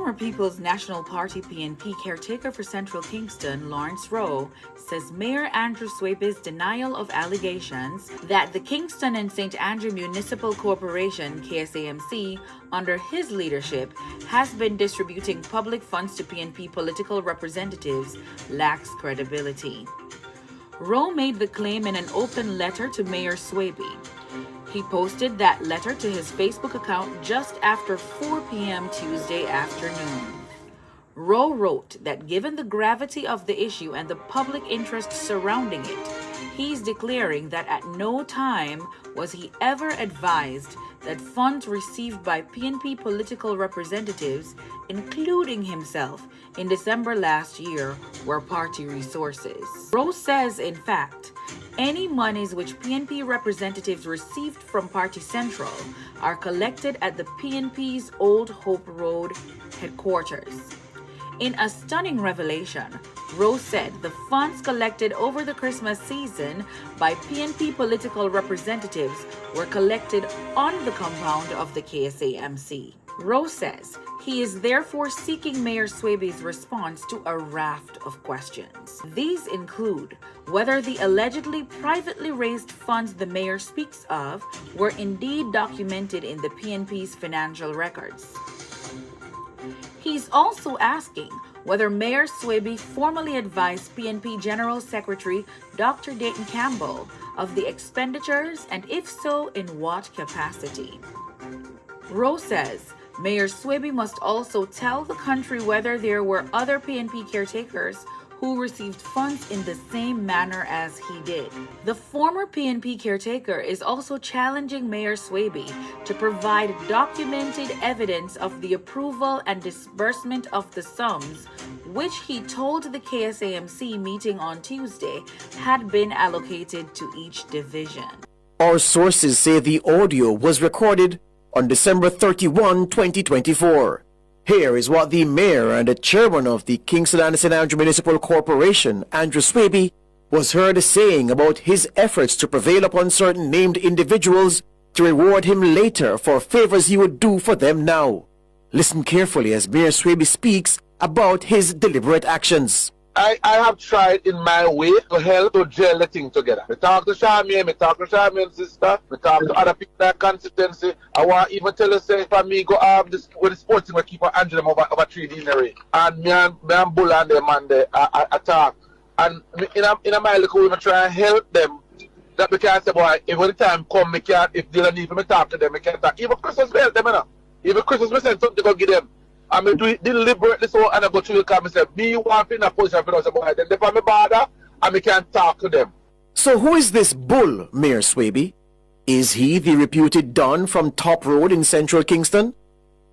Former People's National Party PNP caretaker for Central Kingston, Lawrence Rowe, says Mayor Andrew Swaby's denial of allegations that the Kingston and St. Andrew Municipal Corporation, KSAMC, under his leadership, has been distributing public funds to PNP political representatives lacks credibility. Rowe made the claim in an open letter to Mayor Swaby. He posted that letter to his Facebook account just after 4 p.m. Tuesday afternoon. Rowe wrote that given the gravity of the issue and the public interest surrounding it, he's declaring that at no time was he ever advised that funds received by PNP political representatives, including himself, in December last year were party resources. Rowe says, in fact, any monies which PNP representatives received from Party Central are collected at the PNP's Old Hope Road headquarters. In a stunning revelation, Rowe said the funds collected over the Christmas season by PNP political representatives were collected on the compound of the KSAMC. Rowe says he is therefore seeking Mayor Swaby's response to a raft of questions. These include whether the allegedly privately raised funds the mayor speaks of were indeed documented in the PNP's financial records. He's also asking whether Mayor Swaby formally advised PNP General Secretary Dr. Dayton Campbell of the expenditures, and if so, in what capacity. Rowe says Mayor Swaby must also tell the country whether there were other PNP caretakers who received funds in the same manner as he did. The former PNP caretaker is also challenging Mayor Swaby to provide documented evidence of the approval and disbursement of the sums, which he told the KSAMC meeting on Tuesday had been allocated to each division. Our sources say the audio was recorded on December 31, 2024. Here is what the mayor and the chairman of the Kingston and St. Andrew Municipal Corporation, Andrew Swaby, was heard saying about his efforts to prevail upon certain named individuals to reward him later for favors he would do for them now. Listen carefully as Mayor Swaby speaks about his deliberate actions. I have tried in my way to help to gel the thing together. I talk to Charmian, I talk to Charmian's sister, I talk to other people in that constituency. I want even tell you, say, for me go this with the sports team, I keep on Angela over 3 dinner. And me and Bull and them and I talk. And in a my little way, I try and help them. That because say, boy, if the time come, me can't, if they don't need me talk to them, I can't talk. Even Christmas, me help them, you know. Even Christmas, me send something to go give them. I mean, do it deliberately so, and I go to the camera and say, me want in a position for us, boy, then if I'm a bother, and we can't talk to them. So who is this Bull, Mayor Swaby? Is he the reputed Don from Top Road in Central Kingston?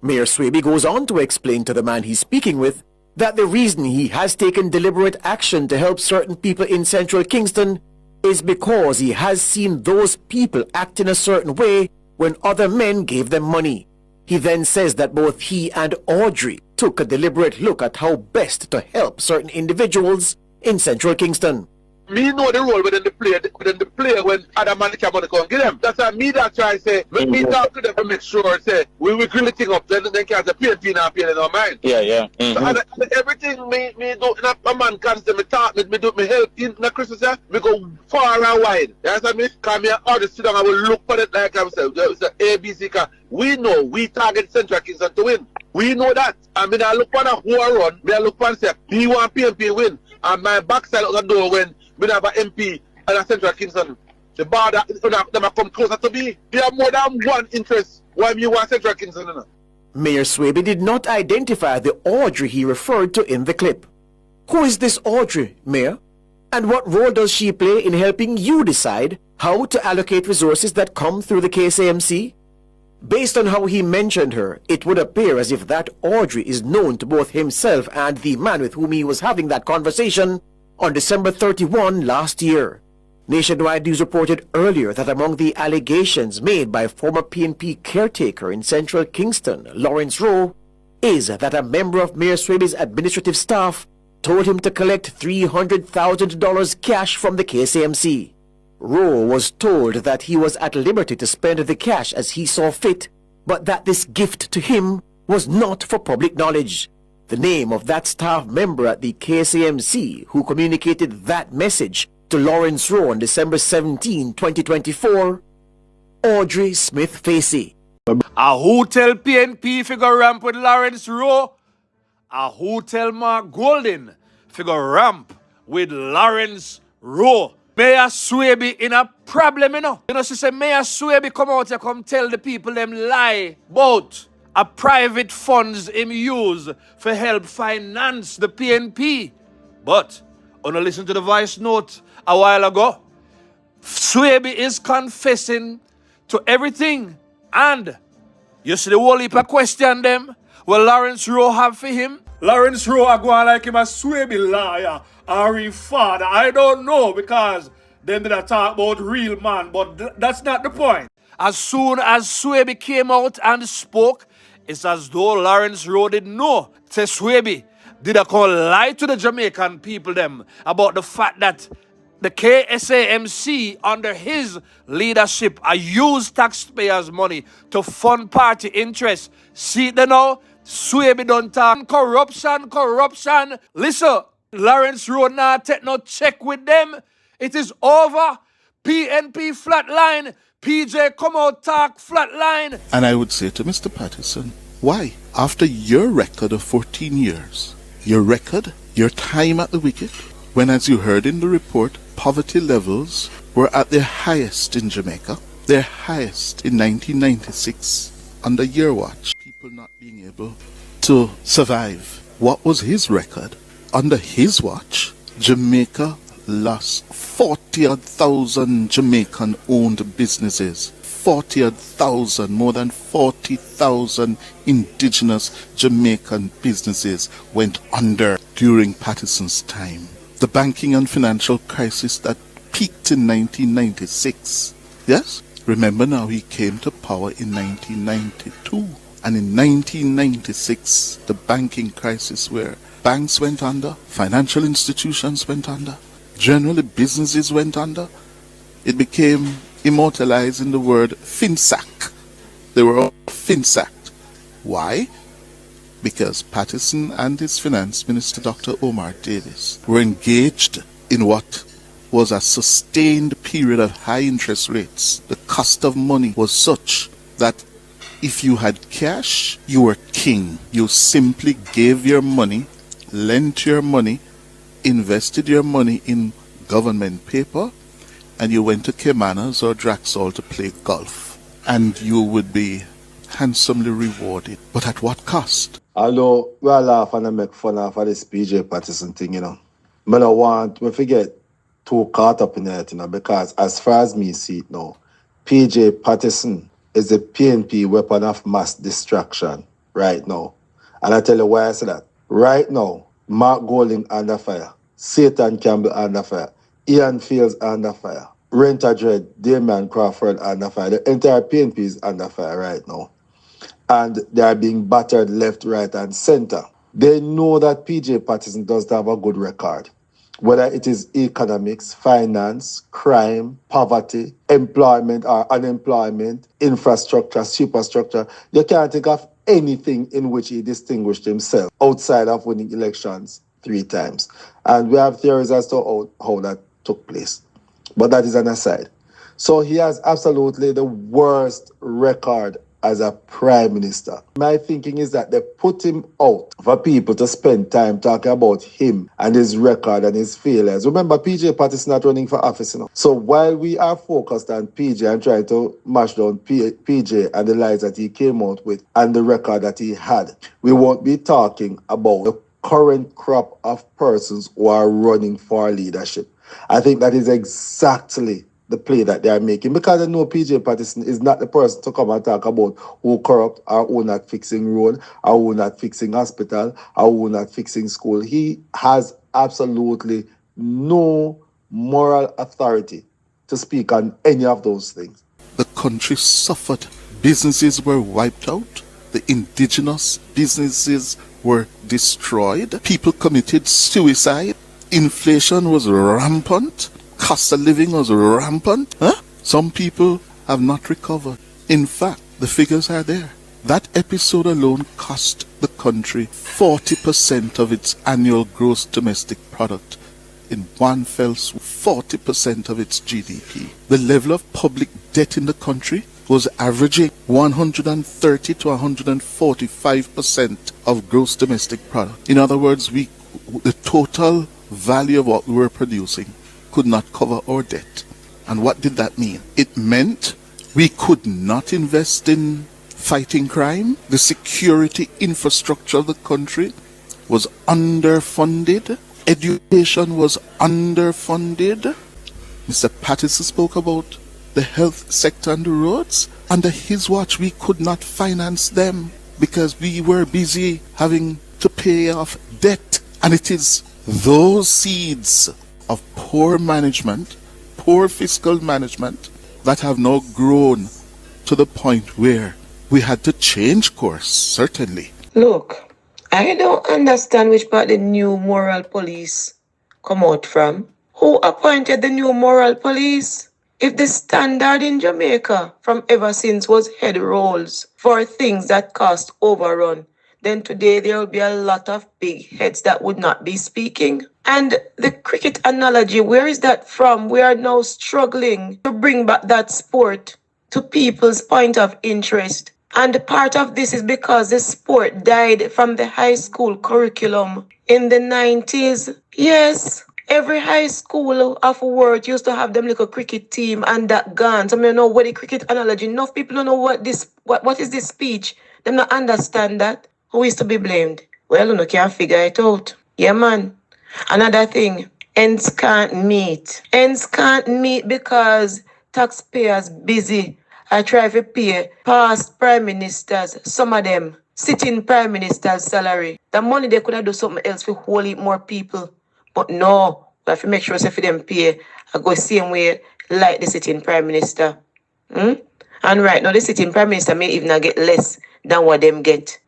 Mayor Swaby goes on to explain to the man he's speaking with that the reason he has taken deliberate action to help certain people in Central Kingston is because he has seen those people act in a certain way when other men gave them money. He then says that both he and Audrey took a deliberate look at how best to help certain individuals in Central Kingston. Me know the role within the player when other man come on and get them. That's why me that try to say, when me talk to them to make sure, say, we will grill the thing up, then can't say, PNP now, PNP in our mind. Yeah. So, and everything me do, a man can't say, me talk, me do, me help in the Christmas, me go far and wide. You understand me? Come here, all the sit down, I will look for it like I said, it's a ABC car. We know, we target Central Kingston to win. We know that. I mean, I look for who I run, I look for and say, me want PNP win. And my backside of the door when we have an MP and a Central Kingston, the border, them come closer to me. They have more than one interest. Why me want Central Kingston? You know? Mayor Swaby did not identify the Audrey he referred to in the clip. Who is this Audrey, Mayor? And what role does she play in helping you decide how to allocate resources that come through the KSAMC? Based on how he mentioned her, it would appear as if that Audrey is known to both himself and the man with whom he was having that conversation on December 31 last year. Nationwide News reported earlier that among the allegations made by former PNP caretaker in Central Kingston, Lawrence Rowe, is that a member of Mayor Swaby's administrative staff told him to collect $300,000 cash from the KSAMC. Rowe was told that he was at liberty to spend the cash as he saw fit, but that this gift to him was not for public knowledge. The name of that staff member at the KCMC who communicated that message to Lawrence Rowe on December 17, 2024, Audrey Smith Facey. A hotel PNP figure ramp with Lawrence Rowe. A hotel Mark Golden figure ramp with Lawrence Rowe. Mayor Swaby in a problem, you know. You know, she say Mayor Swaby come out here, come tell the people them lie about a private funds him use for help finance the PNP. But, when I listen to the voice note a while ago, Swaby is confessing to everything. And you see the whole heap of question them what Lawrence Rowe have for him. Lawrence Rowe are going like him a Swaby liar or his father. I don't know because them did talk about real man, but that's not the point. As soon as Swaby came out and spoke, it's as though Lawrence Rowe did know. Say Swaby did a call lie to the Jamaican people them about the fact that the KSAMC under his leadership are use taxpayers' money to fund party interests. See they now, Swaby don't talk corruption. Listen, Lawrence Rowe now take no check with them. It is over. PNP flatline. PJ come out talk flatline. And I would say to Mr. Patterson, why? After your record of 14 years, your record, your time at the wicket, when as you heard in the report, poverty levels were at their highest in Jamaica, their highest in 1996, under your watch, people not being able to survive. What was his record? Under his watch, Jamaica lost 40,000 Jamaican-owned businesses. 40,000, more than 40,000 indigenous Jamaican businesses went under during Patterson's time. The banking and financial crisis that peaked in 1996. Yes? Remember now, he came to power in 1992. And in 1996, the banking crisis where banks went under, financial institutions went under, generally businesses went under. It became immortalized in the word finsack. They were all finsacked. Why? Because Patterson and his finance minister, Dr. Omar Davis, were engaged in what was a sustained period of high interest rates. The cost of money was such that if you had cash, you were king. You simply gave your money, lent your money, invested your money in government paper, and you went to Caymanas or Draxall to play golf. And you would be handsomely rewarded. But at what cost? Although we all laugh and make fun of this PJ Patterson thing, you know. I don't want me to get too caught up in it, you know, because as far as me see it now, PJ Patterson is the PNP weapon of mass distraction right now. And I tell you why I say that. Right now, Mark Golding under fire, Satan Campbell under fire, Ian Fields under fire, Renta Dread, Damian Crawford under fire. The entire PNP is under fire right now. And they are being battered left, right, and center. They know that PJ Patterson does have a good record. Whether it is economics, finance, crime, poverty, employment or unemployment, infrastructure, superstructure, you can't think of anything in which he distinguished himself outside of winning elections 3 times. And we have theories as to how that took place. But that is an aside. So he has absolutely the worst record as a prime minister. My thinking is that they put him out for people to spend time talking about him and his record and his failures. Remember, PJ Patterson not running for office, you know. So while we are focused on PJ and trying to mash down PJ and the lies that he came out with and the record that he had, we won't be talking about the current crop of persons who are running for leadership. I think that is exactly the play that they are making, because I know PJ Patterson is not the person to come and talk about who corrupt or who not fixing road or who not fixing hospital or who not fixing school. He has absolutely no moral authority to speak on any of those things. The country suffered. Businesses were wiped out. The indigenous businesses were destroyed. People committed suicide. Inflation was rampant. Cost of living was rampant. Some people have not recovered. In fact, the figures are there. That episode alone cost the country 40% of its annual gross domestic product. In one fell swoop, 40% of its GDP. The level of public debt in the country was averaging 130 to 145% of gross domestic product. In other words, the total value of what we were producing could not cover our debt. And what did that mean? It meant we could not invest in fighting crime. The security infrastructure of the country was underfunded. Education was underfunded. Mr. Patterson spoke about the health sector and the roads. Under his watch, we could not finance them because we were busy having to pay off debt. And it is those seeds of poor management, poor fiscal management, that have now grown to the point where we had to change course, certainly. Look, I don't understand which part the new moral police come out from. Who appointed the new moral police? If the standard in Jamaica from ever since was head rolls for things that cost overrun, then today there will be a lot of big heads that would not be speaking. And the cricket analogy, where is that from? We are now struggling to bring back that sport to people's point of interest. And part of this is because the sport died from the high school curriculum in the 90s. Yes, every high school of work used to have them little cricket team and that gone. Some of you know what the cricket analogy. Enough people don't know what is this speech. Them not understand that. Who is to be blamed? Well, you can't figure it out. Yeah, man. Another thing, ends can't meet. Ends can't meet because taxpayers busy. I try to pay past prime ministers, some of them, sitting prime minister's salary. The money they could have done something else for whole heap more people. But no, we have to make sure for them pay. I go same way like the sitting prime minister. And right now, the sitting prime minister may even get less than what them get.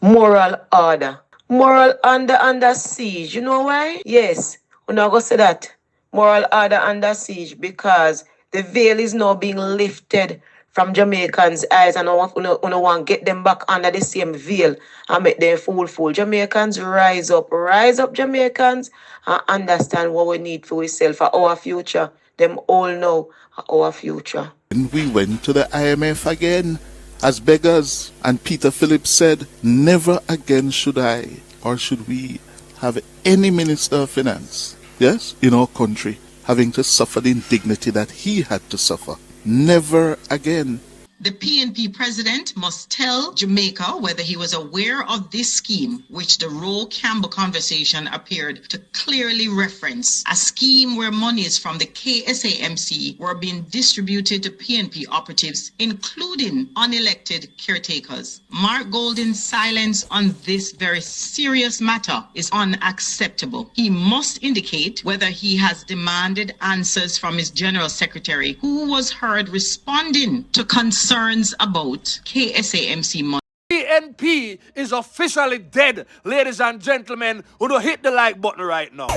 Moral order. Moral under siege. You know why? Yes, we're not going to say that. Moral order under siege because the veil is now being lifted from Jamaicans' eyes, and I want to get them back under the same veil and make them fool. Jamaicans, rise up, Jamaicans, and understand what we need for ourselves, for our future. Them all know our future. And we went to the IMF again as beggars, and Peter Phillips said, never again should I or should we have any Minister of Finance, yes, in our country, having to suffer the indignity that he had to suffer. Never again. The PNP president must tell Jamaica whether he was aware of this scheme, which the Roe Campbell conversation appeared to clearly reference, a scheme where monies from the KSAMC were being distributed to PNP operatives, including unelected caretakers. Mark Golding's silence on this very serious matter is unacceptable. He must indicate whether he has demanded answers from his General Secretary, who was heard responding to concerns about KSAMC money. PNP is officially dead, ladies and gentlemen. Who don't hit the like button right now.